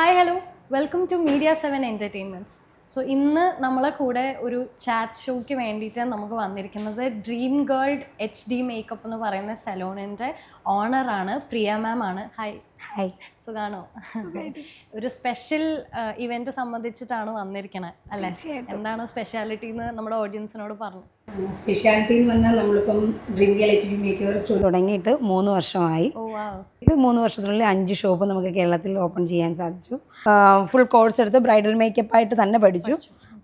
Hi hello welcome to media 7 entertainments. So ഇന്ന് നമ്മളെ കൂടെ ഒരു ചാറ്റ് ഷോയ്ക്ക് വേണ്ടിയിട്ട് നമുക്ക് വന്നിരിക്കുന്നത് ഡ്രീം ഗേൾ HD മേക്കപ്പ് എന്ന് പറയുന്ന സലോണിൻ്റെ ഓണറാണ് പ്രിയ മാം ആണ്. ഹായ്. ഹായ്. സുഖാണോ? ഒരു സ്പെഷ്യൽ ഇവൻറ്റ് സംബന്ധിച്ചിട്ടാണ് വന്നിരിക്കണത് അല്ലേ? എന്താണ് സ്പെഷ്യാലിറ്റി എന്ന് നമ്മുടെ ഓഡിയൻസിനോട് പറഞ്ഞു. സ്പെഷ്യാലിറ്റി എന്ന് പറഞ്ഞാൽ നമ്മളിപ്പം dream girl HD makeup store തുടങ്ങിയിട്ട് 3 വർഷമായി. ഇത് 3 വർഷത്തിനുള്ളിൽ 5 ഷോപ്പ് നമുക്ക് കേരളത്തിൽ ഓപ്പൺ ചെയ്യാൻ സാധിച്ചു. ഫുൾ കോഴ്സ് എടുത്ത് ബ്രൈഡൽ മേക്കപ്പ് ആയിട്ട് തന്നെ പഠിച്ചു.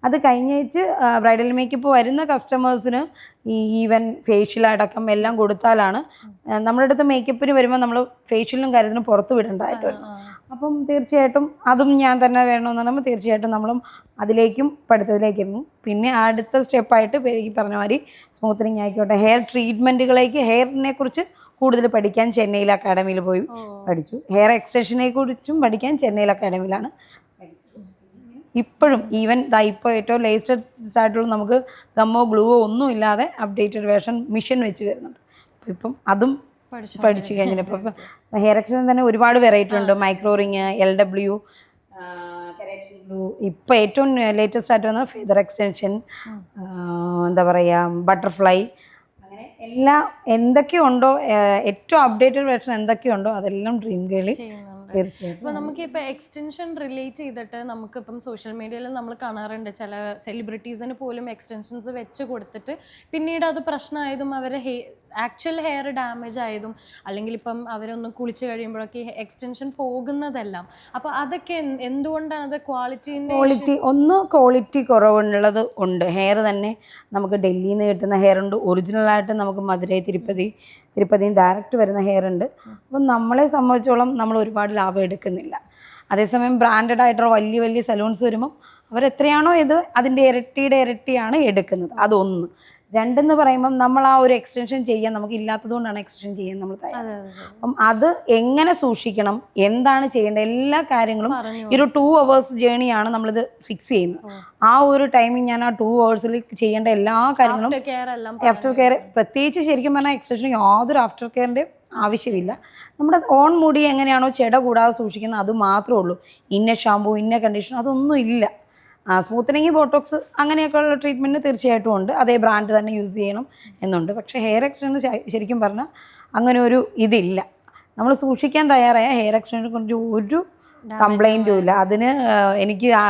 അത് കഴിഞ്ഞിട്ട് ബ്രൈഡൽ മേക്കപ്പ് വരുന്ന കസ്റ്റമേഴ്സിന് ഈവൻ ഫേഷ്യൽ അടക്കം എല്ലാം കൊടുത്താലാണ് നമ്മുടെ അടുത്ത് മേക്കപ്പിന് വരുമ്പോൾ നമ്മൾ ഫേഷ്യലിനും കാര്യത്തിനും പുറത്ത് വിടേണ്ടതായിട്ട് വരും. അപ്പം തീർച്ചയായിട്ടും അതും ഞാൻ തന്നെ വേണമെന്ന് പറയുമ്പോൾ തീർച്ചയായിട്ടും നമ്മളും അതിലേക്കും പഠിത്തത്തിലേക്കിരുന്നു. പിന്നെ അടുത്ത സ്റ്റെപ്പായിട്ട് ഈ പറഞ്ഞ മാതിരി സ്മൂത്തനിങ് ആയിക്കോട്ടെ, ഹെയർ ട്രീറ്റ്മെൻറ്റുകളേക്ക് ഹെയറിനെ കുറിച്ച് കൂടുതൽ പഠിക്കാൻ ചെന്നൈയിൽ അക്കാഡമിയിൽ പോയി പഠിച്ചു. ഹെയർ എക്സ്റ്റൻഷനെ കുറിച്ചും പഠിക്കാൻ ചെന്നൈയിൽ അക്കാഡമിയിലാണ് പഠിച്ചത്. ഇപ്പോഴും ഈവൻ ഇപ്പോൾ ഏറ്റവും ലേറ്റസ്റ്റ് ആയിട്ടുള്ള നമുക്ക് ഗമ്മോ ഗ്ലൂവോ ഒന്നും ഇല്ലാതെ അപ്ഡേറ്റഡ് വേർഷൻ മിഷൻ വെച്ച് വരുന്നുണ്ട്. ഇപ്പം അതും പഠിച്ചു കഴിഞ്ഞിട്ട് ഇപ്പോൾ ഹെയർ എക്സ്റ്റൻഷൻ തന്നെ ഒരുപാട് വെറൈറ്റി ഉണ്ട്. Micro ring, LW, keratin glue, ഇപ്പോൾ ഏറ്റവും ലേറ്റസ്റ്റ് ആയിട്ട് വന്ന ഫെദർ എക്സ്റ്റൻഷൻ, എന്താ പറയുക, ബട്ടർഫ്ലൈ, അങ്ങനെ എല്ലാം എന്തൊക്കെയുണ്ടോ ഏറ്റവും അപ്ഡേറ്റഡ് വേർഷൻ എന്തൊക്കെയുണ്ടോ അതെല്ലാം ഡ്രീം ഗേളിൽ തീർച്ചയായിട്ടും. ഇപ്പോൾ നമുക്കിപ്പോൾ എക്സ്റ്റൻഷൻ റിലേറ്റ് ചെയ്തിട്ട് നമുക്കിപ്പം സോഷ്യൽ മീഡിയയിൽ നമ്മൾ കാണാറുണ്ട് ചില സെലിബ്രിറ്റീസിന് പോലും എക്സ്റ്റൻഷൻസ് വെച്ച് കൊടുത്തിട്ട് പിന്നീട് അത് പ്രശ്നമായതും അവരെ ആക്ച്വൽ ഹെയർ ഡാമേജ് ആയതും അല്ലെങ്കിൽ ഇപ്പം അവരൊന്ന് കുളിച്ച് കഴിയുമ്പോഴൊക്കെ എക്സ്റ്റൻഷൻ പോകുന്നതെല്ലാം. അപ്പോൾ അതൊക്കെ എന്തുകൊണ്ടാണ് അത് ക്വാളിറ്റി കുറവുള്ളത് ഉണ്ട്. ഹെയർ തന്നെ നമുക്ക് ഡൽഹിയിൽ നിന്ന് കിട്ടുന്ന ഹെയർ ഉണ്ട്, ഒറിജിനലായിട്ട് നമുക്ക് മധുരൈ തിരുപ്പതിയും ഡയറക്റ്റ് വരുന്ന ഹെയർ ഉണ്ട്. അപ്പം നമ്മളെ സംബന്ധിച്ചോളം നമ്മൾ ഒരുപാട് ലാഭം എടുക്കുന്നില്ല. അതേസമയം ബ്രാൻഡഡ് ആയിട്ടുള്ള വലിയ വലിയ സലൂൺസ് വരുമ്പം അവരെത്രയാണോ ഇത് അതിൻ്റെ ഇരട്ടിയാണ് എടുക്കുന്നത്. അതൊന്ന്. രണ്ടെന്ന് പറയുമ്പം നമ്മൾ ആ ഒരു എക്സ്റ്റൻഷൻ ചെയ്യാൻ നമുക്ക് ഇല്ലാത്തതുകൊണ്ടാണ് എക്സ്റ്റൻഷൻ ചെയ്യാൻ നമ്മൾ തയ്യാറ്. അപ്പം അത് എങ്ങനെ സൂക്ഷിക്കണം, എന്താണ് ചെയ്യേണ്ടത്, എല്ലാ കാര്യങ്ങളും ഈ ഒരു 2 hours ജേണിയാണ് നമ്മളിത് ഫിക്സ് ചെയ്യുന്നത്. ആ ഒരു ടൈമിങ് ഞാൻ ആ 2 hours ചെയ്യേണ്ട എല്ലാ കാര്യങ്ങളും ആഫ്റ്റർ കെയർ, പ്രത്യേകിച്ച് ശരിക്കും പറഞ്ഞാൽ എക്സ്റ്റൻഷൻ യാതൊരു ആഫ്റ്റർ കെയറിൻ്റെ ആവശ്യമില്ല. നമ്മുടെ ഓൺ മുടി എങ്ങനെയാണോ ചെട കൂടാതെ സൂക്ഷിക്കുന്നത് അത് മാത്രമേ ഉള്ളൂ. ഇന്ന ഷാമ്പൂ, ഇന്ന കണ്ടീഷൻ അതൊന്നും ഇല്ല. സ്മൂത്തനിങ്, ബോട്ടോക്സ് അങ്ങനെയൊക്കെയുള്ള ട്രീറ്റ്മെൻറ്റ് തീർച്ചയായിട്ടും ഉണ്ട്. അതേ ബ്രാൻഡ് തന്നെ യൂസ് ചെയ്യണം എന്നുണ്ട്. പക്ഷേ ഹെയർ എക്സ്റ്റൻഷൻ ശരിക്കും പറഞ്ഞാൽ അങ്ങനെ ഒരു ഇതില്ല. നമ്മൾ സൂക്ഷിക്കാൻ തയ്യാറായ ഹെയർ എക്സ്റ്റൻഷനെ കുറിച്ച് ഒരു കംപ്ലൈൻറ്റും ഇല്ല. അതിന് എനിക്ക് ആ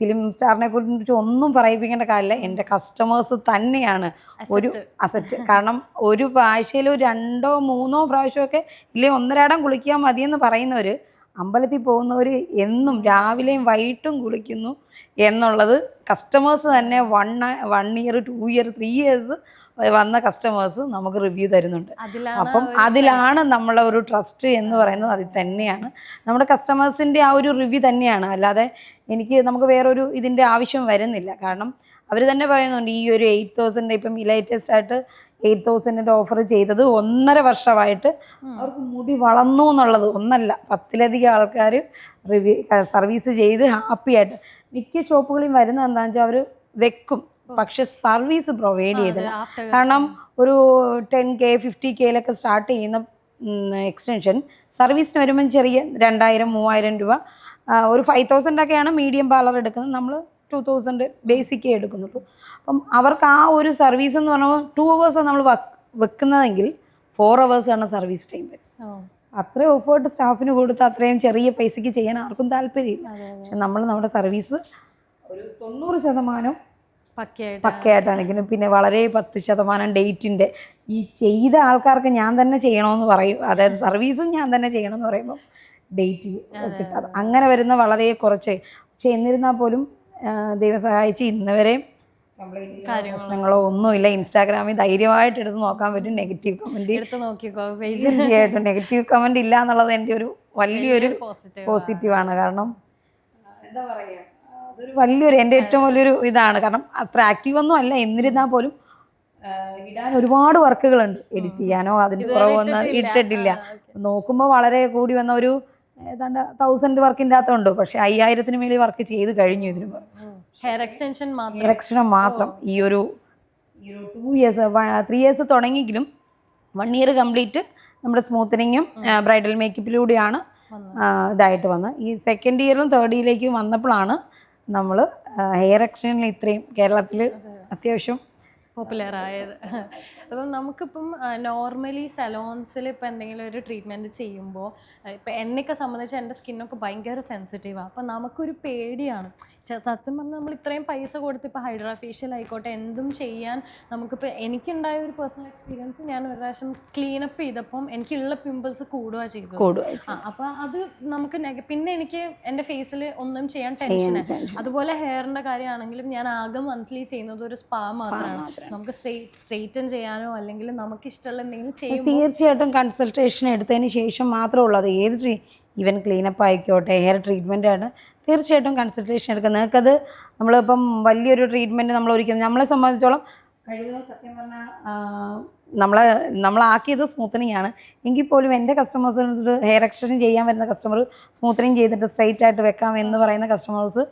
ഫിലിം സ്റ്റാറിനെ കുറിച്ച് ഒന്നും പറയിപ്പിക്കേണ്ട കാര്യമില്ല. എൻ്റെ കസ്റ്റമേഴ്സ് തന്നെയാണ് ഒരു അസറ്റ്. കാരണം ഒരു ആഴ്ചയിൽ 2 or 3 പ്രാവശ്യമൊക്കെ ഇല്ലേ 1.5 കുളിക്കാൻ മതിയെന്ന് പറയുന്നവർ അമ്പലത്തിൽ പോകുന്നവർ എന്നും രാവിലെയും വൈകിട്ടും കുളിക്കുന്നു എന്നുള്ളത് കസ്റ്റമേഴ്സ് തന്നെ 1 year, 2 year, 3 years വന്ന കസ്റ്റമേഴ്സ് നമുക്ക് റിവ്യൂ തരുന്നുണ്ട്. അപ്പം അതിലാണ് നമ്മളെ ഒരു ട്രസ്റ്റ് എന്ന് പറയുന്നത്. അതിൽ തന്നെയാണ് നമ്മുടെ കസ്റ്റമേഴ്സിൻ്റെ ആ ഒരു റിവ്യൂ തന്നെയാണ്. അല്ലാതെ നമുക്ക് വേറൊരു ഇതിൻ്റെ ആവശ്യം വരുന്നില്ല. കാരണം അവർ തന്നെ പറയുന്നുണ്ട് ഈ ഒരു 8,000 ഇപ്പം ലേറ്റസ്റ്റ് ആയിട്ട് 8,000 ഓഫർ ചെയ്തത് 1.5 വർഷമായിട്ട് അവർക്ക് മുടി വളർന്നു എന്നുള്ളത് ഒന്നല്ല, 10ലധികം ആൾക്കാർ സർവീസ് ചെയ്ത് ഹാപ്പി ആയിട്ട്. മിക്ക ഷോപ്പുകളിൽ വരുന്നത് എന്താണെന്ന് വെച്ചാൽ അവർ വെക്കും, പക്ഷെ സർവീസ് പ്രൊവൈഡ് ചെയ്തില്ല. കാരണം ഒരു 10K 50K സ്റ്റാർട്ട് ചെയ്യുന്ന എക്സ്റ്റൻഷൻ സർവീസിന് വരുമ്പം ചെറിയ 2,000-3,000 രൂപ, ഒരു 5,000 മീഡിയം പാർലർ എടുക്കുന്നത്, നമ്മൾ 2,000 ബേസിക്കേ എടുക്കുന്നുള്ളൂ. അപ്പം അവർക്ക് ആ ഒരു സർവീസ് എന്ന് പറഞ്ഞാൽ 2 hours നമ്മൾ വെക്കുന്നതെങ്കിൽ 4 hours ആണ് സർവീസ് ടൈം വരും. അത്രയും എഫേർട്ട് സ്റ്റാഫിന് കൊടുത്ത് അത്രയും ചെറിയ പൈസയ്ക്ക് ചെയ്യാൻ ആർക്കും താല്പര്യമില്ല. പക്ഷെ നമ്മൾ നമ്മുടെ സർവീസ് ഒരു 90% പക്കയായിട്ടാണെങ്കിലും പിന്നെ വളരെ 10% ഡേറ്റിൻ്റെ ഈ ചെയ്ത ആൾക്കാർക്ക് ഞാൻ തന്നെ ചെയ്യണമെന്ന് പറയും. അതായത് സർവീസും ഞാൻ തന്നെ ചെയ്യണമെന്ന് പറയുമ്പോൾ ഡേറ്റ് കിട്ടാതെ അങ്ങനെ വരുന്ന വളരെ കുറച്ച്. പക്ഷെ എന്നിരുന്നാൽ പോലും ദൈവം സഹായിച്ച് ഇന്നുവരെയും പ്രശ്നങ്ങളോ ഒന്നുമില്ല. ഇൻസ്റ്റാഗ്രാമിൽ ധൈര്യമായിട്ട് എടുത്ത് നോക്കാൻ പറ്റും. നെഗറ്റീവ് കമൻറ്റ് തീർച്ചയായിട്ടും നെഗറ്റീവ് കമൻറ്റ് ഇല്ല എന്നുള്ളത് എൻ്റെ ഒരു വലിയൊരു പോസിറ്റീവാണ്. കാരണം എന്താ പറയുക, അതൊരു വലിയൊരു എൻ്റെ ഏറ്റവും വലിയൊരു ഇതാണ്. കാരണം അത്ര ആക്റ്റീവൊന്നും അല്ല, എന്നിരുന്നാൽ പോലും ഇടാൻ ഒരുപാട് വർക്കുകളുണ്ട്. എഡിറ്റ് ചെയ്യാനോ അതിന് കുറവൊന്നും ഇട്ടിട്ടില്ല. നോക്കുമ്പോൾ വളരെ കൂടി വന്ന ഒരു ഏതാണ്ട് 1000 വർക്കിൻ്റെ അകത്തുണ്ട്. പക്ഷെ 5,000 മേളിൽ വർക്ക് ചെയ്ത് കഴിഞ്ഞു. ഇതിന് ഹെയർ എക്സ്റ്റൻഷൻ മാത്രം ഈ ഒരു 2 years 3 years തുടങ്ങിയെങ്കിലും 1 year കംപ്ലീറ്റ് നമ്മുടെ സ്മൂത്തനിങ്ങും ബ്രൈഡൽ മേക്കപ്പിലൂടെയാണ് ഇതായിട്ട് വന്ന് ഈ സെക്കൻഡ് ഇയറിലും തേർഡ് ഇയറിലേക്കും വന്നപ്പോഴാണ് നമ്മൾ ഹെയർ എക്സ്റ്റൻഷനിൽ ഇത്രയും കേരളത്തിൽ അത്യാവശ്യം പോപ്പുലർ ആയത്. അപ്പം നമുക്കിപ്പം നോർമലി സലോൺസിൽ ഇപ്പം എന്തെങ്കിലും ഒരു ട്രീറ്റ്മെൻറ്റ് ചെയ്യുമ്പോൾ ഇപ്പം എന്നെയൊക്കെ സംബന്ധിച്ച് എൻ്റെ സ്കിന്നൊക്കെ ഭയങ്കര സെൻസിറ്റീവാണ്. അപ്പം നമുക്കൊരു പേടിയാണ്. സത്യം പറഞ്ഞാൽ നമ്മൾ ഇത്രയും പൈസ കൊടുത്ത് ഇപ്പോൾ ഹൈഡ്രാ ഫേഷ്യൽ ആയിക്കോട്ടെ എന്തും ചെയ്യാൻ നമുക്കിപ്പോൾ എനിക്കുണ്ടായ ഒരു പേഴ്സണൽ എക്സ്പീരിയൻസ്, ഞാൻ ഒരു പ്രാവശ്യം ക്ലീനപ്പ് ചെയ്തപ്പം എനിക്കുള്ള പിമ്പിൾസ് കൂടുകയാണ് ചെയ്തത്. അപ്പോൾ അത് നമുക്ക് പിന്നെ എനിക്ക് എൻ്റെ ഫേസിൽ ഒന്നും ചെയ്യാൻ ടെൻഷനാണ്. അതുപോലെ ഹെയറിൻ്റെ കാര്യമാണെങ്കിലും ഞാൻ ആകെ മന്ത്ലി ചെയ്യുന്നത് ഒരു സ്പാ മാത്രമാണ്. നമുക്ക് സ്ട്രെയിറ്റൻ ചെയ്യാനോ അല്ലെങ്കിൽ നമുക്ക് ഇഷ്ടമുള്ള എന്തെങ്കിലും ചെയ്യുമ്പോൾ തീർച്ചയായിട്ടും കൺസൾട്ടേഷൻ എടുത്തതിന് ശേഷം മാത്രമുള്ളൂ. അത് ഏത് ഈവൻ ക്ലീനപ്പ് ആയിക്കോട്ടെ ഹെയർ ട്രീറ്റ്മെൻ്റ് ആണ്, തീർച്ചയായിട്ടും കൺസൾട്ടേഷൻ എടുക്കുക. നിങ്ങൾക്കത് നമ്മളിപ്പം വലിയൊരു ട്രീറ്റ്മെൻറ്റ് നമ്മൾ ഒരിക്കലും നമ്മളെ സംബന്ധിച്ചോളം കഴിവതും സത്യം പറഞ്ഞാൽ നമ്മളാക്കിയത് സ്മൂത്തനിങ് ആണ്. എങ്കിൽ പോലും എൻ്റെ കസ്റ്റമേഴ്സിന് ഹെയർ എക്സ്റ്റൻഷൻ ചെയ്യാൻ വരുന്ന കസ്റ്റമർ സ്മൂത്തനിങ് ചെയ്തിട്ട് സ്ട്രൈറ്റ് ആയിട്ട് വെക്കാം എന്ന് പറയുന്ന കസ്റ്റമേഴ്സ്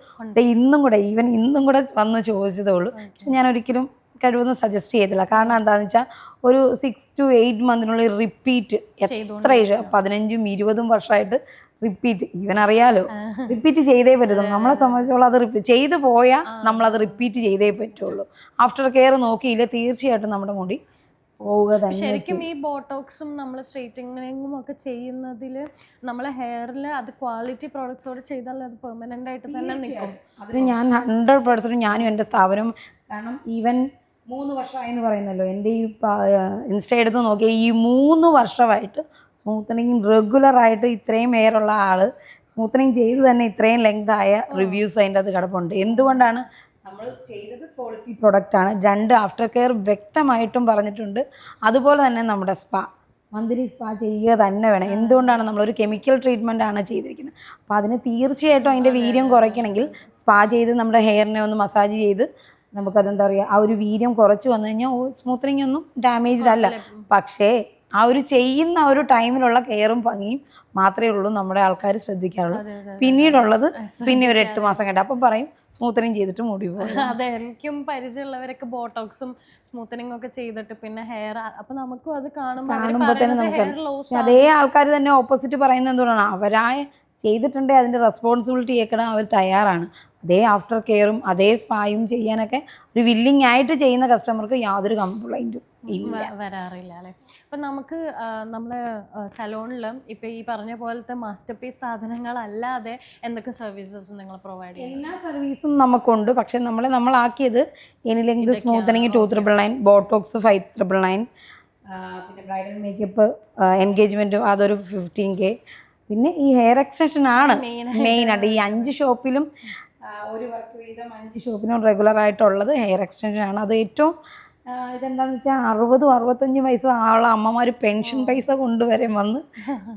ഇന്നും കൂടെ വന്ന് ചോദിച്ചതേ ഉള്ളൂ. പക്ഷെ ഞാൻ ഒരിക്കലും കഴിവൊന്നും സജസ്റ്റ് ചെയ്തില്ല. കാരണം എന്താണെന്ന് വെച്ചാൽ ഒരു 6 to 8 മന്തിനുള്ളിൽ റിപ്പീറ്റ് എത്ര 15-20 വർഷമായിട്ട് റിപ്പീറ്റ് അറിയാലോ, റിപ്പീറ്റ് ചെയ്തേ പറ്റുള്ളൂ. നമ്മളെ സംബന്ധിച്ചോളം അത് ചെയ്തു പോയാൽ നമ്മളത് റിപ്പീറ്റ് ചെയ്തേ പറ്റുള്ളൂ. ആഫ്റ്റർ കെയർ നോക്കിയില്ല തീർച്ചയായിട്ടും നമ്മുടെ മുടി പോവുക തന്നെ. ശരിക്കും ഈ ബോട്ടോക്സും നമ്മൾ സ്ട്രെയിറ്റനിങ്ങും ഒക്കെ ചെയ്യുന്നതിൽ നമ്മളെ ഹെയറിൽ അത് ക്വാളിറ്റി പ്രോഡക്ട്സോട് ചെയ്താൽ അത് പെർമനൻ്റ് ആയിട്ട് തന്നെ നിൽക്കും. അതിന് ഞാൻ 100% ഞാനും എൻ്റെ സ്ഥാപനം, കാരണം ഈവൻ 3 വർഷമായെന്ന് പറയുന്നല്ലോ, എൻ്റെ ഈ ഇൻസ്റ്റ എടുത്ത് നോക്കിയാൽ ഈ 3 വർഷമായിട്ട് സ്മൂത്തനിങ് റെഗുലറായിട്ട് ഇത്രയും ഹെയറുള്ള ആൾ സ്മൂത്തനിങ് ചെയ്ത് തന്നെ ഇത്രയും ലെങ്തായ റിവ്യൂസ് അതിൻ്റെ അത് കിടപ്പുണ്ട്. എന്തുകൊണ്ടാണ്? നമ്മൾ ചെയ്തത് ക്വാളിറ്റി പ്രൊഡക്റ്റാണ്. 2 ആഫ്റ്റർ കെയർ വ്യക്തമായിട്ടും പറഞ്ഞിട്ടുണ്ട്. അതുപോലെ തന്നെ നമ്മുടെ മന്ത്ലി സ്പാ ചെയ്യുക തന്നെ വേണം. എന്തുകൊണ്ടാണ്? നമ്മളൊരു കെമിക്കൽ ട്രീറ്റ്മെൻ്റ് ആണ് ചെയ്തിരിക്കുന്നത്. അപ്പോൾ അതിന് തീർച്ചയായിട്ടും അതിൻ്റെ വീര്യം കുറയ്ക്കണമെങ്കിൽ സ്പാ ചെയ്ത് നമ്മുടെ ഹെയറിനെ ഒന്ന് മസാജ് ചെയ്ത് നമുക്കതെന്താ പറയുക, ആ ഒരു വീര്യം കുറച്ച് വന്നു കഴിഞ്ഞാൽ സ്മൂത്തനിങ് ഒന്നും ഡാമേജ്ഡ് അല്ല. പക്ഷേ ആ ഒരു ചെയ്യുന്ന ഒരു ടൈമിലുള്ള കെയറും ഭംഗിയും മാത്രമേ ഉള്ളൂ നമ്മുടെ ആൾക്കാർ ശ്രദ്ധിക്കാറുള്ളൂ. പിന്നീടുള്ളത് പിന്നെ ഒരു 8 മാസം കഴിഞ്ഞിട്ട് അപ്പം പറയും സ്മൂത്തനിങ് ചെയ്തിട്ട് മുടി പോകും. അതെ, എനിക്കും പരിചയമുള്ളവരൊക്കെ ബോട്ടോക്സും സ്മൂത്തനിങ്ങും ഒക്കെ ചെയ്തിട്ട് പിന്നെ ഹെയർ, അപ്പം നമുക്കും അത് കാണുമ്പോൾ തന്നെ നമുക്ക് അതേ ആൾക്കാർ തന്നെ ഓപ്പോസിറ്റ് പറയുന്നത് എന്തുകൊണ്ടാണ്? അവരായ ചെയ്തിട്ടുണ്ടെങ്കിൽ അതിൻ്റെ റെസ്പോൺസിബിലിറ്റി ഏൽക്കണം അവർ തയ്യാറാണ്. അതേ ആഫ്റ്റർ കെയറും അതേ സ്പായും ചെയ്യാനൊക്കെ ഒരു വില്ലിങ് ആയിട്ട് ചെയ്യുന്ന കസ്റ്റമർക്ക് യാതൊരു കംപ്ലൈൻറ്റും വരാറില്ല അല്ലേ? അപ്പം നമുക്ക് നമ്മളെ സലോണിൽ ഇപ്പം ഈ പറഞ്ഞ പോലത്തെ മാസ്റ്റർ പീസ് സാധനങ്ങളല്ലാതെ എന്തൊക്കെ സർവീസസ് നിങ്ങൾ പ്രൊവൈഡ് ചെയ്യും? എല്ലാ സർവീസും നമുക്കുണ്ട്. പക്ഷെ നമ്മളാക്കിയത് എനിലെങ്കിൽ സ്മൂത്തനിങ് 2,999, ബോട്ടോക്സ് 5,999, പിന്നെ ബ്രൈഡൽ മേക്കപ്പ് എൻഗേജ്മെൻറ്റ് അതൊരു 15K. പിന്നെ ഈ ഹെയർ എക്സ്റ്റൻഷൻ ആണ് മെയിനായിട്ട്. ഈ 5 ഷോപ്പിലും ഒരു വർക്ക് വീതം 5 ഷോപ്പിനും റെഗുലറായിട്ടുള്ളത് ഹെയർ എക്സ്റ്റൻഷൻ ആണ്. അത് ഏറ്റവും ഇതെന്താണെന്ന് വെച്ചാൽ 60-65 വയസ്സ് ആളുള്ള അമ്മമാർ പെൻഷൻ പൈസ കൊണ്ടുവരെ വന്ന്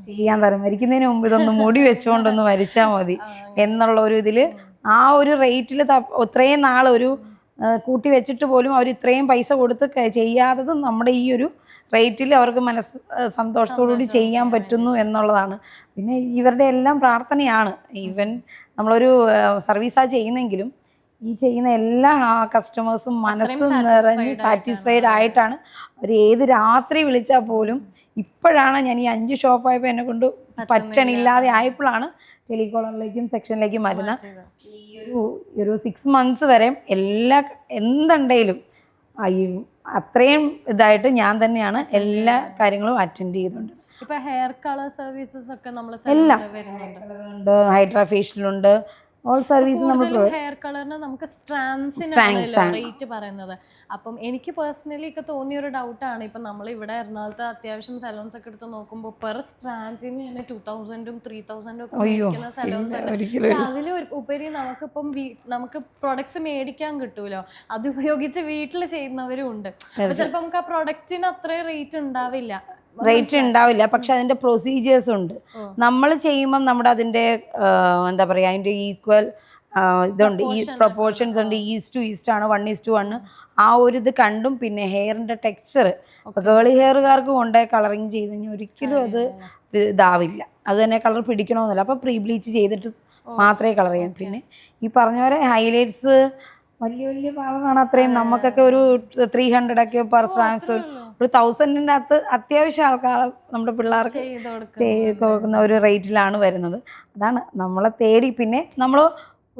ചെയ്യാൻ തരും. മരിക്കുന്നതിന് മുമ്പ് ഇതൊന്ന് മുടി വെച്ചുകൊണ്ടൊന്ന് മരിച്ചാൽ മതി എന്നുള്ള ഒരു ഇതിൽ ആ ഒരു റേറ്റിൽ ഇത്രയും നാൾ ഒരു കൂട്ടി വെച്ചിട്ട് പോലും അവർ ഇത്രയും പൈസ കൊടുത്ത് ചെയ്യാത്തത് നമ്മുടെ ഈ ഒരു റേറ്റിൽ അവർക്ക് സന്തോഷത്തോടുകൂടി ചെയ്യാൻ പറ്റുന്നു എന്നുള്ളതാണ്. പിന്നെ ഇവരുടെ എല്ലാം പ്രാർത്ഥനയാണ്. ഈവൻ നമ്മളൊരു സർവീസാണ് ചെയ്യുന്നെങ്കിലും ഈ ചെയ്യുന്ന എല്ലാ കസ്റ്റമേഴ്സും മനസ്സ് നിറഞ്ഞ് സാറ്റിസ്ഫൈഡ് ആയിട്ടാണ് അവർ ഏത് രാത്രി വിളിച്ചാൽ പോലും. ഇപ്പോഴാണ് ഞാൻ ഈ 5 ഷോപ്പായപ്പോൾ എന്നെ കൊണ്ട് പറ്റണില്ലാതെ ആയപ്പോഴാണ് ടെലികോളറിലേക്കും സെക്ഷനിലേക്കും വരുന്നത്. ഈ ഒരു 6 മന്ത്സ് വരെ എന്തുണ്ടെങ്കിലും അത്രയും ഇതായിട്ട് ഞാൻ തന്നെയാണ് എല്ലാ കാര്യങ്ങളും അറ്റൻഡ് ചെയ്തുകൊണ്ട്. ഇപ്പൊ ഹെയർ കളർ സർവീസസ് ഒക്കെ നമ്മൾ എല്ലാം ഹൈഡ്രാ ഫേഷ്യലുണ്ട്, ഓൾ സർവീസ്. നമ്മൾ ഹെയർ കളറിന് നമുക്ക് സ്ട്രാൻഡ്സിനാണല്ലോ റേറ്റ് പറയുന്നത്. അപ്പം എനിക്ക് പേഴ്സണലി ഒക്കെ തോന്നിയ ഒരു ഡൗട്ടാണ്, ഇപ്പം നമ്മൾ ഇവിടെ എറണാകുളത്ത് അത്യാവശ്യം സലോൺസ് ഒക്കെ എടുത്ത് നോക്കുമ്പോൾ പെർ സ്ട്രാൻഡിന് തന്നെ 2,000-ഉം 3,000-ഉം ഒക്കെ മേടിക്കുന്ന സലോൺസ് ഉണ്ട്. പക്ഷെ അതിൽ ഉപരി നമുക്കിപ്പം നമുക്ക് പ്രൊഡക്ട്സ് മേടിക്കാൻ കിട്ടുമല്ലോ, അത് ഉപയോഗിച്ച് വീട്ടിൽ ചെയ്യുന്നവരും ഉണ്ട്. അപ്പൊ ചിലപ്പോൾ നമുക്ക് ആ പ്രൊഡക്റ്റിന് അത്രയും റേറ്റ് ഉണ്ടാവില്ല. പക്ഷെ അതിൻ്റെ പ്രൊസീജിയേഴ്സ് ഉണ്ട്. നമ്മൾ ചെയ്യുമ്പം നമ്മുടെ അതിൻ്റെ എന്താ പറയുക, അതിൻ്റെ ഈക്വൽ ഇതുണ്ട്, ഈ പ്രൊപ്പോർഷൻസ് ഉണ്ട്. ഈസ്റ്റ് ടു ഈസ്റ്റ് ആണ്, 1:1 ആ ഒരു ഇത് കണ്ടും. പിന്നെ ഹെയറിൻ്റെ ടെക്സ്ചർ ഇപ്പോൾ കേളി ഹെയറുകാർക്ക് കൊണ്ടുപോയി കളറിങ് ചെയ്ത് കഴിഞ്ഞാൽ ഒരിക്കലും അത് ഇതാവില്ല. അത് തന്നെ കളർ പിടിക്കണമെന്നില്ല. അപ്പോൾ പ്രീ ബ്ലീച്ച് ചെയ്തിട്ട് മാത്രമേ കളർ ചെയ്യാം. പിന്നെ ഈ പറഞ്ഞ പോലെ ഹൈലൈറ്റ്സ് വലിയ കളറാണ്. അത്രയും നമുക്കൊക്കെ ഒരു 300 ഒക്കെ പെർ സ്ട്രാൻഡ്സ് ഒരു 1000-ൻ്റെ അകത്ത് അത്യാവശ്യം ആൾക്കാർ നമ്മുടെ പിള്ളേർക്ക് ചെയ്ത് ചെയ്ത് കൊടുക്കുന്ന ഒരു റേറ്റിലാണ് വരുന്നത്. അതാണ് നമ്മളെ തേടി. പിന്നെ നമ്മൾ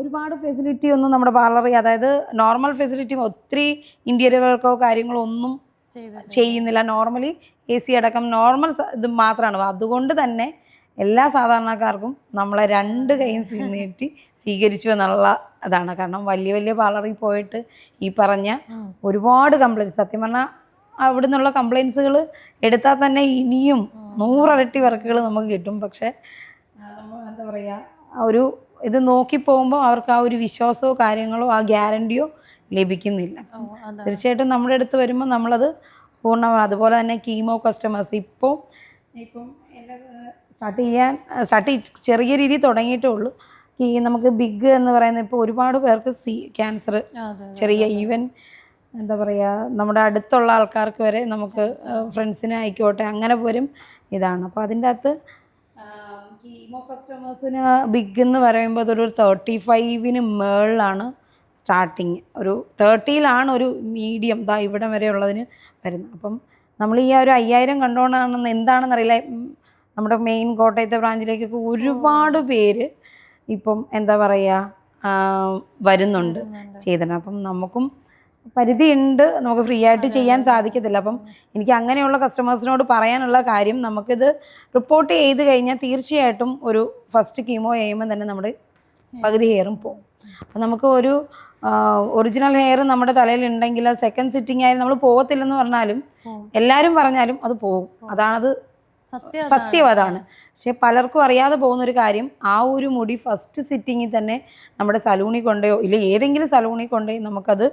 ഒരുപാട് ഫെസിലിറ്റി ഒന്നും നമ്മുടെ പാർലറിൽ, അതായത് നോർമൽ ഫെസിലിറ്റി ഒത്തിരി ഇൻറ്റീരിയർ വർക്കോ കാര്യങ്ങളോ ഒന്നും ചെയ്യുന്നില്ല. നോർമലി AC അടക്കം നോർമൽ ഇത് മാത്രമാണ്. അതുകൊണ്ട് തന്നെ എല്ലാ സാധാരണക്കാർക്കും നമ്മളെ 2 കൈയും നീട്ടി സ്വീകരിച്ചു എന്നുള്ള അതാണ്. കാരണം വലിയ വലിയ പാർലറിൽ പോയിട്ട് ഈ പറഞ്ഞ ഒരുപാട് കംപ്ലയിൻറ്റ്സ്, സത്യം പറഞ്ഞാൽ അവിടെ നിന്നുള്ള കംപ്ലയിൻസുകൾ എടുത്താൽ തന്നെ ഇനിയും 100 ഇരട്ടി വർക്കുകൾ നമുക്ക് കിട്ടും. പക്ഷേ നമ്മൾ എന്താ പറയുക, ഒരു ഇത് നോക്കി പോകുമ്പോൾ അവർക്ക് ആ ഒരു വിശ്വാസമോ കാര്യങ്ങളോ ആ ഗ്യാരണ്ടിയോ ലഭിക്കുന്നില്ല. തീർച്ചയായിട്ടും നമ്മുടെ അടുത്ത് വരുമ്പോൾ നമ്മളത് പൂർണ്ണമാണ്. അതുപോലെ തന്നെ കീമോ കസ്റ്റമേഴ്സ് ഇപ്പം എൻ്റെ സ്റ്റാർട്ട് ചെറിയ രീതിയിൽ തുടങ്ങിയിട്ടേ ഉള്ളൂ. ഈ നമുക്ക് ബിഗ് എന്ന് പറയുന്നത് ഇപ്പോൾ ഒരുപാട് പേർക്ക് ക്യാൻസർ, ചെറിയ ഈവൻ എന്താ പറയുക, നമ്മുടെ അടുത്തുള്ള ആൾക്കാർക്ക് വരെ നമുക്ക് ഫ്രണ്ട്സിന് ആയിക്കോട്ടെ അങ്ങനെ പോലും ഇതാണ്. അപ്പോൾ അതിൻ്റെ അകത്ത് കീമോ കസ്റ്റമേഴ്സിന് ബിഗ് എന്ന് പറയുമ്പോൾ അതൊരു 35-ന് മുകളിലാണ് സ്റ്റാർട്ടിങ്. ഒരു 30-ലാണ് ഒരു മീഡിയം ഇവിടം വരെ ഉള്ളതിന് വരുന്നത്. അപ്പം നമ്മൾ ഈ ഒരു 5000 കണ്ടുകൊണ്ടാണെന്ന് എന്താണെന്നറിയില്ല, നമ്മുടെ മെയിൻ കോട്ടയത്തെ ബ്രാഞ്ചിലേക്കൊക്കെ ഒരുപാട് പേര് ഇപ്പം എന്താ പറയുക വരുന്നുണ്ട് ചെയ്തിട്ടുണ്ട്. അപ്പം നമുക്കും പരിധിയുണ്ട്, നമുക്ക് ഫ്രീ ആയിട്ട് ചെയ്യാൻ സാധിക്കത്തില്ല. അപ്പം എനിക്ക് അങ്ങനെയുള്ള കസ്റ്റമേഴ്സിനോട് പറയാനുള്ള കാര്യം, നമുക്കിത് റിപ്പോർട്ട് ചെയ്ത് കഴിഞ്ഞാൽ തീർച്ചയായിട്ടും ഒരു ഫസ്റ്റ് കീമോ ചെയ്യുമ്പോൾ തന്നെ നമ്മുടെ പകുതി ഹെയറും പോകും. അപ്പം നമുക്ക് ഒരു ഒറിജിനൽ ഹെയർ നമ്മുടെ തലയിൽ ഉണ്ടെങ്കിൽ സെക്കൻഡ് സിറ്റിംഗ് ആയാലും നമ്മൾ പോകത്തില്ലെന്ന് പറഞ്ഞാലും എല്ലാവരും പറഞ്ഞാലും അത് പോകും. അതാണത് സത്യം അതാണ്. പക്ഷെ പലർക്കും അറിയാതെ പോകുന്നൊരു കാര്യം, ആ ഒരു മുടി ഫസ്റ്റ് സിറ്റിങ്ങിൽ തന്നെ നമ്മുടെ സലൂണിൽ കൊണ്ടുപോയോ ഇല്ല ഏതെങ്കിലും സലൂണിൽ കൊണ്ടുപോയി നമുക്കത്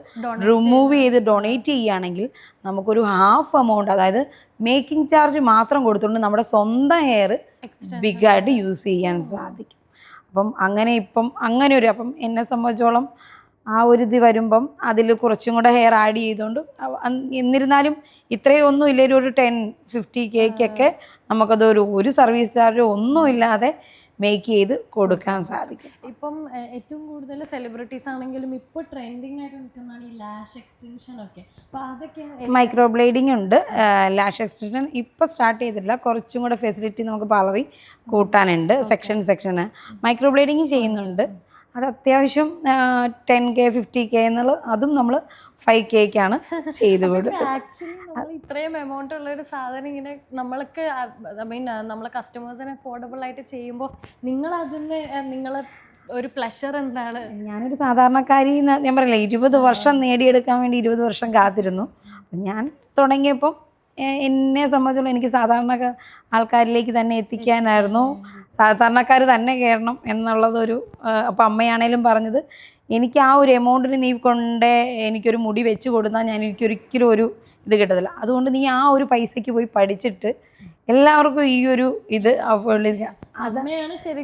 റിമൂവ് ചെയ്ത് ഡൊണേറ്റ് ചെയ്യുകയാണെങ്കിൽ നമുക്കൊരു ഹാഫ് എമൗണ്ട്, അതായത് മേക്കിംഗ് ചാർജ് മാത്രം കൊടുത്തുകൊണ്ട് നമ്മുടെ സ്വന്തം ഹെയർ ബിഗായിട്ട് യൂസ് ചെയ്യാൻ സാധിക്കും. അപ്പം അങ്ങനെ ഒരു അപ്പം എന്നെ സംബന്ധിച്ചോളം ആ ഒരു ഇത് വരുമ്പം അതിൽ കുറച്ചും കൂടെ ഹെയർ ആഡ് ചെയ്തുകൊണ്ട്, എന്നിരുന്നാലും ഇത്രയും ഒന്നും ഇല്ലെങ്കിൽ ഒരു 10-50Kക്കൊക്കെ നമുക്കത് ഒരു സർവീസ് ചാർജ് ഒന്നും ഇല്ലാതെ മേക്ക് ചെയ്ത് കൊടുക്കാൻ സാധിക്കും. ഇപ്പം ഏറ്റവും കൂടുതൽ സെലിബ്രിറ്റീസ് ആണെങ്കിലും ഇപ്പോൾ ട്രെൻഡിങ് ആയിട്ട് നിൽക്കുന്നതാണ് ഈ ലാഷ് എക്സ്റ്റൻഷൻ ഒക്കെ. അപ്പോൾ അതൊക്കെ മൈക്രോ ബ്ലേഡിംഗ് ഉണ്ട്, ലാഷ് എക്സ്റ്റൻഷൻ ഇപ്പോൾ സ്റ്റാർട്ട് ചെയ്തിട്ടില്ല. കുറച്ചും കൂടെ ഫെസിലിറ്റി നമുക്ക് പാർലറിൽ കൂട്ടാനുണ്ട്. സെക്ഷന് മൈക്രോ ബ്ലേഡിങ് ചെയ്യുന്നുണ്ട്. അത് അത്യാവശ്യം 10K 50K എന്നുള്ളത്, അതും നമ്മൾ 5Kക്കാണ് ചെയ്ത് കൊടുക്കുന്നത്. ആക്ച്വലി നമ്മൾ ഇത്രയും എമൗണ്ട് ഉള്ളൊരു സാധനം ഇങ്ങനെ നമ്മൾക്ക് നമ്മളെ കസ്റ്റമേഴ്സിന് അഫോർഡബിൾ ആയിട്ട് ചെയ്യുമ്പോൾ നിങ്ങളെ ഒരു പ്ലഷർ എന്താണ്? ഞാനൊരു സാധാരണക്കാരി, ഞാൻ പറയില്ല 20 വർഷം നേടിയെടുക്കാൻ വേണ്ടി 20 വർഷം കാത്തിരുന്നു. അപ്പം ഞാൻ തുടങ്ങിയപ്പം എന്നെ സംബന്ധിച്ചുള്ള എനിക്ക് സാധാരണ ആൾക്കാരിലേക്ക് തന്നെ എത്തിക്കാനായിരുന്നു, സാധാരണക്കാർ തന്നെ കയറണം എന്നുള്ളതൊരു. അപ്പം അമ്മയാണേലും പറഞ്ഞത്, എനിക്ക് ആ ഒരു എമൗണ്ടിന് നീ എനിക്കൊരു മുടി വെച്ച് കൊടുത്താൽ എനിക്കൊരിക്കലും ഒരു ഇത് കിട്ടത്തില്ല. അതുകൊണ്ട് നീ ആ ഒരു പൈസയ്ക്ക് പോയി പഠിച്ചിട്ട് എല്ലാവർക്കും ഈ ഒരു ഇത്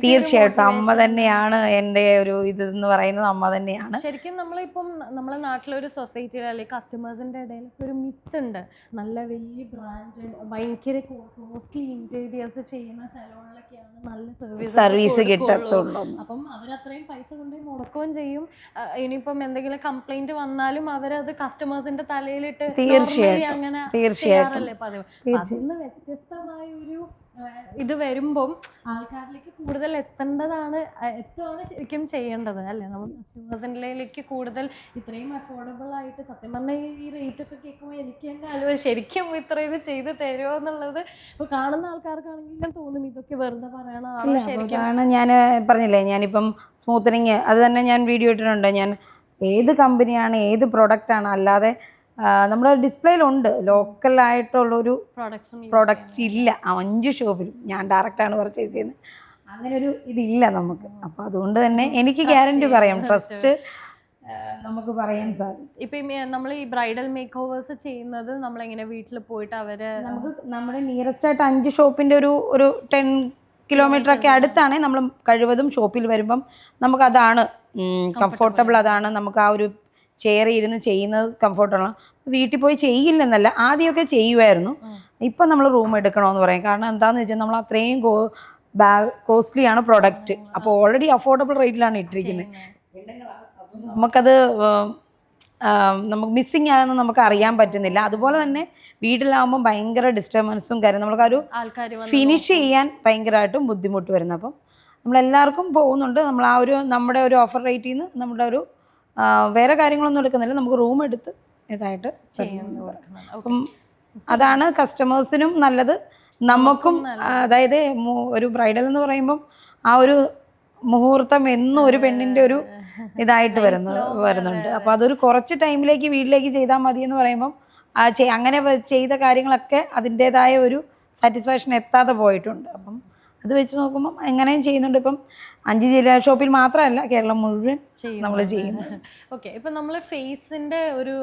തീർച്ചയായിട്ടും അമ്മ തന്നെയാണ് എൻ്റെ ഒരു ഇതെന്ന് പറയുന്നത്. അമ്മ തന്നെയാണ് ശരിക്കും. നമ്മളിപ്പം നമ്മളെ നാട്ടിലൊരു സൊസൈറ്റിയിൽ അല്ലെങ്കിൽ കസ്റ്റമേഴ്സിൻ്റെ ഇടയിലൊക്കെ ഒരു മിത്ത് ഉണ്ട്, നല്ല വലിയ ബ്രാൻഡ് ഭയങ്കര കോസ്റ്റ്ലി ഇൻറ്റീരിയേഴ്സ് ചെയ്യുന്ന സലോണിലൊക്കെയാണ് നല്ല സർവീസ് കിട്ടത്തുള്ളൂ. അപ്പം അവരത്രയും പൈസ കൊണ്ടുപോയി മുടക്കുകയും ചെയ്യും. ഇനിയിപ്പം എന്തെങ്കിലും കംപ്ലൈന്റ് വന്നാലും അവരത് കസ്റ്റമേഴ്സിന്റെ തലയിലിട്ട് അങ്ങനെ ചെയ്യാറല്ലേ പതിവ്. അതിന്ന് വ്യത്യസ്തമായ ഒരു ഇത് വരുമ്പം ആൾക്കാരിലേക്ക് കൂടുതൽ എത്തുകയാണ് ശരിക്കും ചെയ്യേണ്ടത് അല്ലേ? നമ്മൾ കസ്റ്റമേഴ്സിലേക്ക് കൂടുതൽ ഇത്രയും അഫോർഡബിൾ ആയിട്ട്, സത്യം പറഞ്ഞാൽ ഈ റേറ്റ് ഒക്കെ കേൾക്കുമ്പോൾ എനിക്ക് തന്നെ ശരിക്കും ഇത്രയും ചെയ്ത് തരുമോ എന്നുള്ളത് ഇപ്പോൾ കാണുന്ന ആൾക്കാർക്കാണെങ്കിലും തോന്നും ഇതൊക്കെ വെറുതെ പറയണതാണ്. ശരിക്കും ഞാൻ പറഞ്ഞില്ലേ, ഞാനിപ്പം സ്മൂത്തനിങ് അത് തന്നെ ഞാൻ വീഡിയോ ഇട്ടിട്ടുണ്ട്. ഞാൻ ഏത് കമ്പനിയാണ് ഏത് പ്രൊഡക്റ്റാണ്, അല്ലാതെ നമ്മുടെ ഡിസ്പ്ലേയിലുണ്ട് ലോക്കലായിട്ടുള്ളൊരു പ്രോഡക്റ്റ് ഇല്ല 5 ഷോപ്പിലും. ഞാൻ ഡയറക്റ്റാണ് പർച്ചേസ് ചെയ്യുന്നത്. അങ്ങനെ ഒരു ഇതില്ല നമുക്ക്. അപ്പോൾ അതുകൊണ്ട് തന്നെ എനിക്ക് ഗ്യാരണ്ടി പറയാം, ട്രസ്റ്റ് നമുക്ക് പറയാൻ സാധിക്കും. ഇപ്പം നമ്മൾ ഈ ബ്രൈഡൽ മേക്ക് ഓവേഴ്സ് ചെയ്യുന്നത് നമ്മളെങ്ങനെ വീട്ടിൽ പോയിട്ട് നമുക്ക് നമ്മുടെ നിയറസ്റ്റ് ആയിട്ട് 5 ഷോപ്പിൻ്റെ ഒരു 10 കിലോമീറ്ററൊക്കെ അടുത്താണെങ്കിൽ നമ്മൾ കഴിവതും ഷോപ്പിൽ വരുമ്പം നമുക്കതാണ് കംഫർട്ടബിൾ. അതാണ് നമുക്ക് ആ ഒരു ചെയറിൽ ഇരുന്ന് ചെയ്യുന്നത് കംഫർട്ടബിളാണ്. വീട്ടിൽ പോയി ചെയ്യില്ലെന്നല്ല, ആദ്യമൊക്കെ ചെയ്യുമായിരുന്നു. ഇപ്പം നമ്മൾ റൂം എടുക്കണമെന്ന് പറയും. കാരണം എന്താണെന്ന് വെച്ചാൽ നമ്മൾ അത്രയും കോസ്റ്റ്ലിയാണ് പ്രൊഡക്റ്റ്. അപ്പോൾ ഓൾറെഡി അഫോർഡബിൾ റേറ്റിലാണ് ഇട്ടിരിക്കുന്നത്. നമുക്കത് നമുക്ക് മിസ്സിങ് ആണെന്ന് നമുക്ക് അറിയാൻ പറ്റുന്നില്ല. അതുപോലെ തന്നെ വീട്ടിലാകുമ്പോൾ ഭയങ്കര ഡിസ്റ്റർബൻസും കാര്യം നമുക്ക് ആ ഒരു ആൾക്കാർ ഫിനിഷ് ചെയ്യാൻ ഭയങ്കരമായിട്ടും ബുദ്ധിമുട്ട് വരുന്നത്. അപ്പം നമ്മളെല്ലാവർക്കും പോകുന്നുണ്ട്. നമ്മൾ ആ ഒരു നമ്മുടെ ഒരു ഓഫർ റേറ്റിൽ നിന്ന് നമ്മുടെ ഒരു വേറെ കാര്യങ്ങളൊന്നും എടുക്കുന്നില്ല, നമുക്ക് റൂം എടുത്ത് ഇതായിട്ട് അപ്പം അതാണ് കസ്റ്റമേഴ്സിനും നല്ലത്, നമുക്കും. അതായത് ഒരു ബ്രൈഡൽ എന്ന് പറയുമ്പം ആ ഒരു മുഹൂർത്തം എന്നും ഒരു പെണ്ണിൻ്റെ ഒരു ഇതായിട്ട് വരുന്നുണ്ട്. അപ്പോൾ അതൊരു കുറച്ച് ടൈമിലേക്ക് വീട്ടിലേക്ക് ചെയ്താൽ മതി എന്ന് പറയുമ്പം അങ്ങനെ ചെയ്ത കാര്യങ്ങളൊക്കെ അതിൻ്റേതായ ഒരു സാറ്റിസ്ഫാക്ഷൻ എത്താതെ പോയിട്ടുണ്ട്. അപ്പം അത് വെച്ച് നോക്കുമ്പം എങ്ങനെയും ചെയ്യുന്നുണ്ട്. ഇപ്പം 5 ജില്ലാ ഷോപ്പിൽ മാത്രമല്ല, കേരളം മുഴുവൻ നമ്മൾ ചെയ്യുന്നത്. ഓക്കെ, ഇപ്പം നമ്മൾ ഫേസിൻ്റെ ഒരു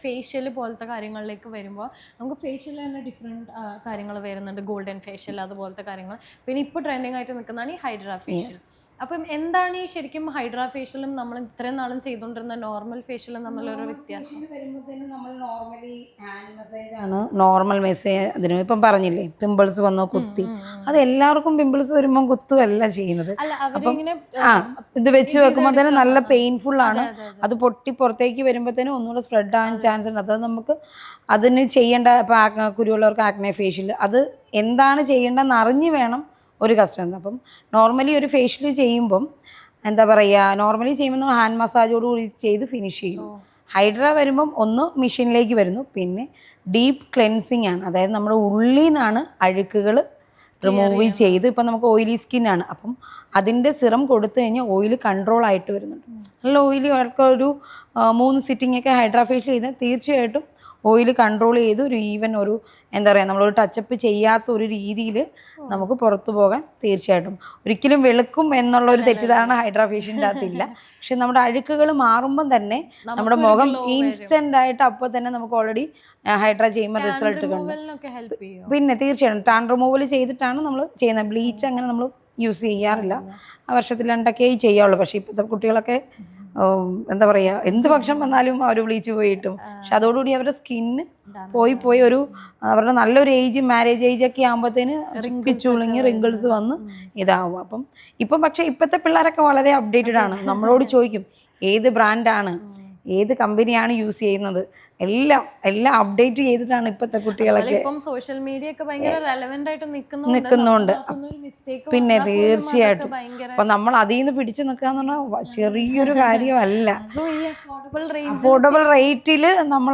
ഫേഷ്യൽ പോലത്തെ കാര്യങ്ങളിലേക്ക് വരുമ്പോൾ നമുക്ക് ഫേഷ്യൽ തന്നെ ഡിഫറെൻറ്റ് കാര്യങ്ങൾ വരുന്നുണ്ട്. ഗോൾഡൻ ഫേഷ്യൽ അതുപോലത്തെ കാര്യങ്ങൾ. പിന്നെ ഇപ്പോൾ ട്രെൻഡിങ് ആയിട്ട് നിൽക്കുന്നതാണ് ഈ ഹൈഡ്രാ ഫേഷ്യൽ. അപ്പം എന്താണ് ഈ ശരിക്കും ഹൈഡ്രാ ഫേഷ്യലും നമ്മൾ ഇത്രയും നാളും ചെയ്തുകൊണ്ടിരുന്ന നോർമൽ ഫേഷ്യലും തമ്മിലൊരു വ്യത്യാസം? നോർമൽ മെസ്സേജ് അതിന് ഇപ്പം പറഞ്ഞില്ലേ, പിമ്പിൾസ് വന്നോ കുത്തി, അത് എല്ലാവർക്കും പിമ്പിൾസ് വരുമ്പം കുത്തുകയല്ല ചെയ്യുന്നത്. ഇത് വെച്ച് വെക്കുമ്പോൾ തന്നെ നല്ല പെയിൻഫുൾ ആണ്. അത് പൊട്ടി പുറത്തേക്ക് വരുമ്പോഴത്തേനും ഒന്നുകൂടെ സ്പ്രെഡ് ആകാൻ ചാൻസ് ഉണ്ട്. അത് നമുക്ക് അതിന് ചെയ്യേണ്ട, ഇപ്പം കുരുവുള്ളവർക്ക് ആക്നെ ഫേഷ്യൽ, അത് എന്താണ് ചെയ്യേണ്ടതെന്ന് അറിഞ്ഞ് വേണം ഒരു കസ്റ്റമർ. അപ്പം നോർമലി ഒരു ഫേഷ്യൽ ചെയ്യുമ്പം എന്താ പറയുക, നോർമലി ചെയ്യുമ്പോൾ നമ്മൾ ഹാൻഡ് മസാജോട് കൂടി ചെയ്ത് ഫിനിഷ് ചെയ്യും. ഹൈഡ്ര വരുമ്പം ഒന്ന് മെഷീനിലേക്ക് വരുന്നു, പിന്നെ ഡീപ്പ് ക്ലെൻസിങ് ആണ്. അതായത് നമ്മുടെ ഉള്ളിൽ നിന്നാണ് അഴുക്കുകൾ റിമൂവ് ചെയ്ത്, ഇപ്പം നമുക്ക് ഓയിലി സ്കിന്നാണ്, അപ്പം അതിൻ്റെ സിറം കൊടുത്തു കഴിഞ്ഞാൽ ഓയിൽ കൺട്രോൾ ആയിട്ട് വരുന്നുണ്ട്. നല്ല ഓയിലി ഒരു 3 സിറ്റിംഗ് ഒക്കെ ഹൈഡ്രാ ഫേഷ്യൽ ചെയ്താൽ തീർച്ചയായിട്ടും ഓയിൽ കൺട്രോൾ ചെയ്ത് ഒരു ഈവൻ ഒരു എന്താ പറയുക, നമ്മളൊരു ടച്ചപ്പ് ചെയ്യാത്ത ഒരു രീതിയിൽ നമുക്ക് പുറത്തു പോകാൻ തീർച്ചയായിട്ടും. ഒരിക്കലും വെളുക്കും എന്നുള്ളൊരു തെറ്റിദ്ധാരണ ഹൈഡ്രാ ഫേഷ്യലിൻ്റെ അകത്തില്ല. പക്ഷെ നമ്മുടെ അഴുക്കുകൾ മാറുമ്പം തന്നെ നമ്മുടെ മുഖം ഇൻസ്റ്റൻ്റ് ആയിട്ട് അപ്പോൾ തന്നെ നമുക്ക് ഓൾറെഡി ഹൈഡ്രാ ചെയ്യുമ്പോൾ റിസൾട്ട് കണ്ടു. പിന്നെ തീർച്ചയായിട്ടും ടാൻ റിമൂവൽ ചെയ്തിട്ടാണ് നമ്മൾ ചെയ്യുന്നത്. ബ്ലീച്ച് അങ്ങനെ നമ്മൾ യൂസ് ചെയ്യാറില്ല, വർഷത്തിൽ 2 ചെയ്യാവുള്ളൂ. പക്ഷേ ഇപ്പോഴത്തെ കുട്ടികളൊക്കെ എന്താ പറയുക, എന്ത് പക്ഷം വന്നാലും അവർ ബ്ലീച്ച് പോയിട്ടും, പക്ഷെ അതോടുകൂടി അവരുടെ സ്കിന്ന് പോയി ഒരു അവരുടെ നല്ലൊരു ഏജ്, മാരേജ് ഏജ് ഒക്കെ ആകുമ്പോഴത്തേന് ചുളുങ്ങി റിങ്കിൾസ് വന്ന് ഇതാവും. ഇപ്പം പക്ഷേ ഇപ്പോഴത്തെ പിള്ളേരൊക്കെ വളരെ അപ്ഡേറ്റഡ് ആണ്. നമ്മളോട് ചോദിക്കും ഏത് ബ്രാൻഡാണ്, ഏത് കമ്പനിയാണ് യൂസ് ചെയ്യുന്നത്, എല്ലാം അപ്ഡേറ്റ് ചെയ്തിട്ടാണ് ഇപ്പോഴത്തെ കുട്ടികളൊക്കെ. സോഷ്യൽ മീഡിയ ഒക്കെ ഭയങ്കര റെലവന്റ് ആയിട്ട് നിൽക്കുന്നുണ്ട്. പിന്നെ തീർച്ചയായിട്ടും അപ്പം നമ്മൾ അതിൽ നിന്ന് പിടിച്ചു നിൽക്കാന്ന് പറഞ്ഞാൽ ചെറിയൊരു കാര്യമല്ല. അഫോർഡബിൾ റേറ്റിൽ നമ്മൾ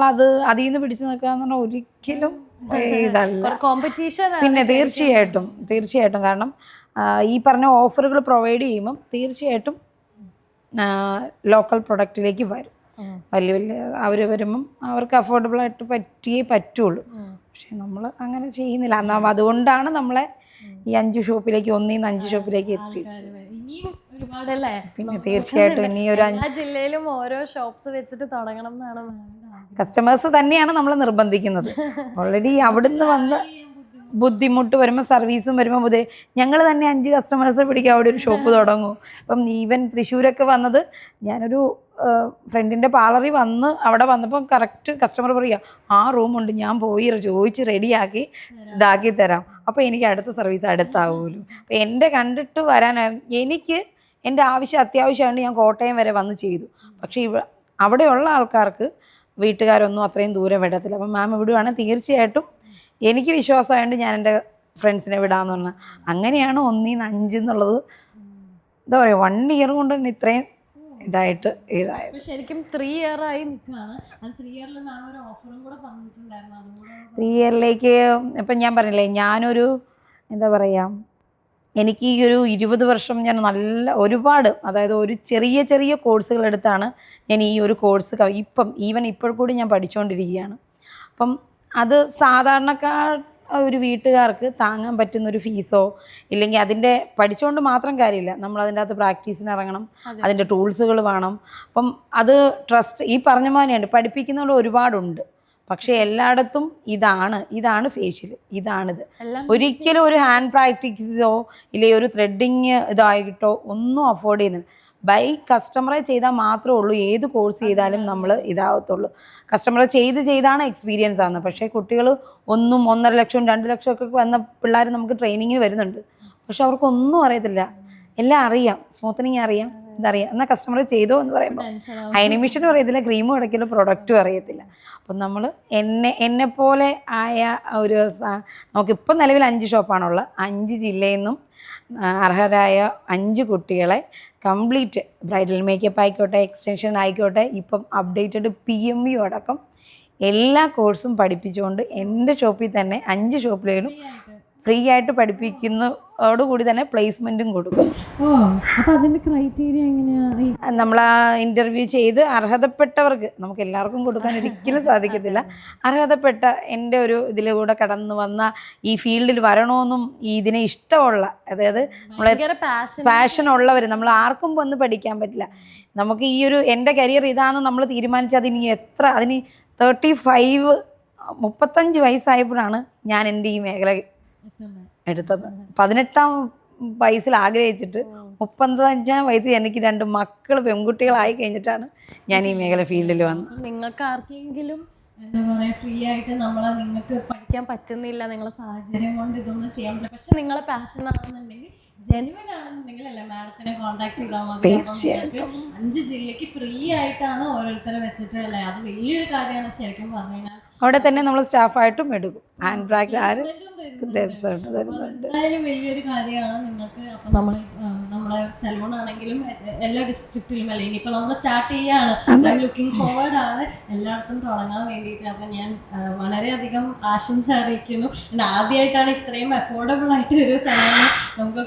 അതിൽ നിന്ന് പിടിച്ചു നിൽക്കാന്ന് പറഞ്ഞാൽ ഒരിക്കലും ഇതല്ല. പിന്നെ തീർച്ചയായിട്ടും കാരണം ഈ പറഞ്ഞ ഓഫറുകൾ പ്രൊവൈഡ് ചെയ്യുമ്പം തീർച്ചയായിട്ടും ലോക്കൽ പ്രൊഡക്റ്റിലേക്ക് വരും. വലിയ അവർ വരുമ്പം അവർക്ക് അഫോർഡബിൾ ആയിട്ട് പറ്റുള്ളൂ. പക്ഷെ നമ്മൾ അങ്ങനെ ചെയ്യുന്നില്ല. എന്നാൽ അതുകൊണ്ടാണ് നമ്മളെ ഈ 5 ഷോപ്പിലേക്ക് 1 നിന്ന് 5 ഷോപ്പിലേക്ക് എത്തിച്ചത്. പിന്നെ തീർച്ചയായിട്ടും ഇനി ഒരു ജില്ലയിലും ഓരോ ഷോപ്സ് വെച്ചിട്ട് തുടങ്ങണം എന്നാണ് കസ്റ്റമേഴ്സ് തന്നെയാണ് നമ്മൾ നിർബന്ധിക്കുന്നത്. ഓൾറെഡി അവിടുന്ന് വന്ന് ബുദ്ധിമുട്ട് വരുമ്പോൾ, സർവീസും വരുമ്പോൾ ഞങ്ങൾ തന്നെ 5 കസ്റ്റമേഴ്സ് പിടിക്കുക അവിടെ ഒരു ഷോപ്പ് തുടങ്ങും. ഇപ്പം ഈവൻ തൃശ്ശൂരൊക്കെ വന്നത്, ഞാനൊരു ഫ്രണ്ടിൻ്റെ പാർലറിൽ അവിടെ വന്നപ്പോൾ കറക്റ്റ് കസ്റ്റമർ പറയുക, ആ റൂമുണ്ട്, ഞാൻ പോയി ചോദിച്ച് റെഡിയാക്കി ഇതാക്കി തരാം, അപ്പോൾ എനിക്ക് അടുത്ത സർവീസ് അടുത്താവുമല്ലോ. അപ്പോൾ എൻ്റെ കണ്ടിട്ട് എനിക്ക് എൻ്റെ അത്യാവശ്യമായിട്ട് ഞാൻ കോട്ടയം വരെ വന്ന് ചെയ്തു. പക്ഷേ അവിടെയുള്ള ആൾക്കാർക്ക് വീട്ടുകാരൊന്നും അത്രയും ദൂരം വിടത്തില്ല. അപ്പം മാം വിടുവാണെങ്കിൽ തീർച്ചയായിട്ടും എനിക്ക് വിശ്വാസമായതുകൊണ്ട് ഞാൻ എൻ്റെ ഫ്രണ്ട്സിനെ വിടാമെന്ന് പറഞ്ഞാൽ അങ്ങനെയാണ് 1 നിന്ന് 5 എന്നുള്ളത്. എന്താ പറയുക, 1 ഇയർ കൊണ്ട് തന്നെ ഇത്രയും ഇതായത്. ശരിക്കും 3 ഇയർ ആയി നിൽക്കുകയാണ്. 3 ഇയറിൽ മാം ഒരു ഓഫറും കൂടെ പറഞ്ഞിട്ടുണ്ടായിരുന്നു. 3 ഇയറിലേക്ക് ഇപ്പം ഞാൻ പറഞ്ഞില്ലേ, ഞാനൊരു എന്താ പറയുക, എനിക്ക് ഈ ഒരു 20 വർഷം ഞാൻ ഒരുപാട്, അതായത് ഒരു ചെറിയ കോഴ്സുകൾ എടുത്താണ് ഞാൻ ഈ ഒരു കോഴ്സ് ഇപ്പോൾ കൂടി ഞാൻ പഠിച്ചുകൊണ്ടിരിക്കുകയാണ്. അപ്പം അത് സാധാരണക്കാർ ഒരു വീട്ടുകാർക്ക് താങ്ങാൻ പറ്റുന്നൊരു ഫീസോ ഇല്ലെങ്കിൽ അതിൻ്റെ പഠിച്ചുകൊണ്ട് മാത്രം കാര്യമില്ല, നമ്മൾ അതിൻ്റെ അകത്ത് പ്രാക്ടീസിന് ഇറങ്ങണം, അതിൻ്റെ ടൂൾസുകൾ വേണം. അപ്പം അത് ട്രസ്റ്റ് ഈ പറഞ്ഞ മാതിരിയുണ്ട്, പഠിപ്പിക്കുന്നതുകൊണ്ട് ഒരുപാടുണ്ട്. പക്ഷേ എല്ലായിടത്തും ഇതാണ് ഫേഷ്യൽ, ഇതാണിത്. ഒരിക്കലും ഒരു ഹാൻഡ് പ്രാക്ടീസോ ഇല്ലെങ്കിൽ ഒരു ത്രെഡിങ് ഇതായിട്ടോ ഒന്നും അഫോർഡ് ചെയ്യുന്നില്ല. ബൈ കസ്റ്റമറെ ചെയ്താൽ മാത്രമേ ഉള്ളൂ ഏത് കോഴ്സ് ചെയ്താലും നമ്മൾ ഇതാവത്തുള്ളൂ. കസ്റ്റമറെ ചെയ്താണ് എക്സ്പീരിയൻസ് ആകുന്നത്. പക്ഷേ കുട്ടികൾ 1.5 ലക്ഷം 2 ലക്ഷം ഒക്കെ വന്ന പിള്ളേർ നമുക്ക് ട്രെയിനിങ്ങിന് വരുന്നുണ്ട്. പക്ഷെ അവർക്കൊന്നും അറിയത്തില്ല. എല്ലാം അറിയാം, സ്മൂത്തനിങ് അറിയാം, ഇതറിയാം എന്നാൽ കസ്റ്റമർ ചെയ്തോ എന്ന് പറയുമ്പോൾ അയണിമിഷനും അറിയത്തില്ല, ക്രീമും അടയ്ക്കില്ല, പ്രൊഡക്റ്റും അറിയത്തില്ല. അപ്പം നമ്മൾ എന്നെപ്പോലെ ആയ ഒരു നമുക്കിപ്പോൾ നിലവിൽ 5 ഷോപ്പാണുള്ളത്. 5 ജില്ലയിൽ നിന്നും അർഹരായ 5 കുട്ടികളെ കംപ്ലീറ്റ് ബ്രൈഡൽ മേക്കപ്പ് ആയിക്കോട്ടെ, എക്സ്റ്റൻഷൻ ആയിക്കോട്ടെ, ഇപ്പം അപ്ഡേറ്റഡ് PMU അടക്കം എല്ലാ കോഴ്സും പഠിപ്പിച്ചുകൊണ്ട് എൻ്റെ ഷോപ്പിൽ തന്നെ 5 ഷോപ്പിലും ഫ്രീ ആയിട്ട് പഠിപ്പിക്കുന്നതോടുകൂടി തന്നെ പ്ലേസ്മെൻറ്റും കൊടുക്കും. അപ്പോൾ അതിൻ്റെ ക്രൈറ്റീരിയ എങ്ങനെയാണ്? നമ്മൾ ആ ഇൻ്റർവ്യൂ ചെയ്ത് അർഹതപ്പെട്ടവർക്ക്, നമുക്ക് എല്ലാവർക്കും കൊടുക്കാൻ ഒരിക്കലും സാധിക്കത്തില്ല, അർഹതപ്പെട്ട എൻ്റെ ഒരു ഇതിലൂടെ കടന്നു വന്ന ഈ ഫീൽഡിൽ വരണമെന്നും ഇതിനെ ഇഷ്ടമുള്ള, അതായത് നമ്മളെ പാഷൻ ഉള്ളവർ, നമ്മൾ ആർക്കും വന്ന് പഠിക്കാൻ പറ്റില്ല. നമുക്ക് ഈ ഒരു എൻ്റെ കരിയർ ഇതാണെന്ന് നമ്മൾ തീരുമാനിച്ചാൽ അതിന് 35 വയസ്സായപ്പോഴാണ് ഞാൻ എൻ്റെ ഈ മേഖല എടുത്തത്. 18-ാം വയസ്സിൽ ആഗ്രഹിച്ചിട്ട് 35-ാം വയസ്സിൽ എനിക്ക് 2 മക്കൾ പെൺകുട്ടികളായി കഴിഞ്ഞിട്ടാണ് ഞാൻ ഈ മേഖല ഫീൽഡിൽ വന്നത്. നിങ്ങൾക്ക് ആർക്കെങ്കിലും എന്താ പറയുക, ഫ്രീ ആയിട്ട് നിങ്ങൾക്ക് പഠിക്കാൻ പറ്റുന്നില്ല, നിങ്ങളെ സാഹചര്യം കൊണ്ട് ഇതൊന്നും ചെയ്യാൻ പറ്റില്ല, പക്ഷെ നിങ്ങളെ പാഷൻ ആണെന്നുണ്ടെങ്കിൽ, ജെന്യുവൻ ആണെന്നുണ്ടെങ്കിൽ അല്ലേ മാഡത്തിനെ കോൺടാക്ട് ചെയ്താൽ മതി. 5 ജില്ലയ്ക്ക് ഫ്രീ ആയിട്ടാണ് ഓരോരുത്തരെ വെച്ചിട്ട് അല്ലേ, അത് വലിയൊരു കാര്യമാണ് ശരിക്കും പറഞ്ഞു കഴിഞ്ഞാൽ. അവിടെ തന്നെ നമ്മൾ സ്റ്റാഫായിട്ടും എടുക്കും, ഹാൻഡ് ബാഗ് എന്തായാലും വലിയൊരു കാര്യമാണ് നിങ്ങൾക്ക്. അപ്പം നമ്മളെ സലൂൺ ആണെങ്കിലും എല്ലാ ഡിസ്ട്രിക്റ്റിലും അല്ലേ, ഇനിയിപ്പോൾ നമ്മൾ സ്റ്റാർട്ട് ചെയ്യാണ്, ലുക്കിംഗ് ഫോർവേഡ് ആണ് എല്ലായിടത്തും തുടങ്ങാൻ വേണ്ടിയിട്ട്. അപ്പം ഞാൻ വളരെയധികം ആശംസ അറിയിക്കുന്നു. ആദ്യമായിട്ടാണ് ഇത്രയും അഫോർഡബിൾ ആയിട്ട് ഒരു സലൂൺ നമുക്ക്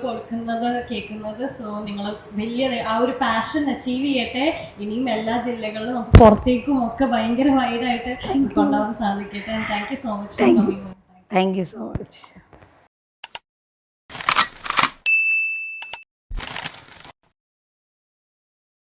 കേൾക്കുന്നത്. സോ നിങ്ങൾ വലിയ ആ ഒരു പാഷൻ അച്ചീവ് ചെയ്യട്ടെ. ഇനിയും എല്ലാ ജില്ലകളിലും നമുക്ക് പുറത്തേക്കും ഒക്കെ ഭയങ്കര വൈഡായിട്ട് കൊണ്ടുപോകാൻ സാധിക്കട്ടെ. Thank you so much for coming. Thank you so much.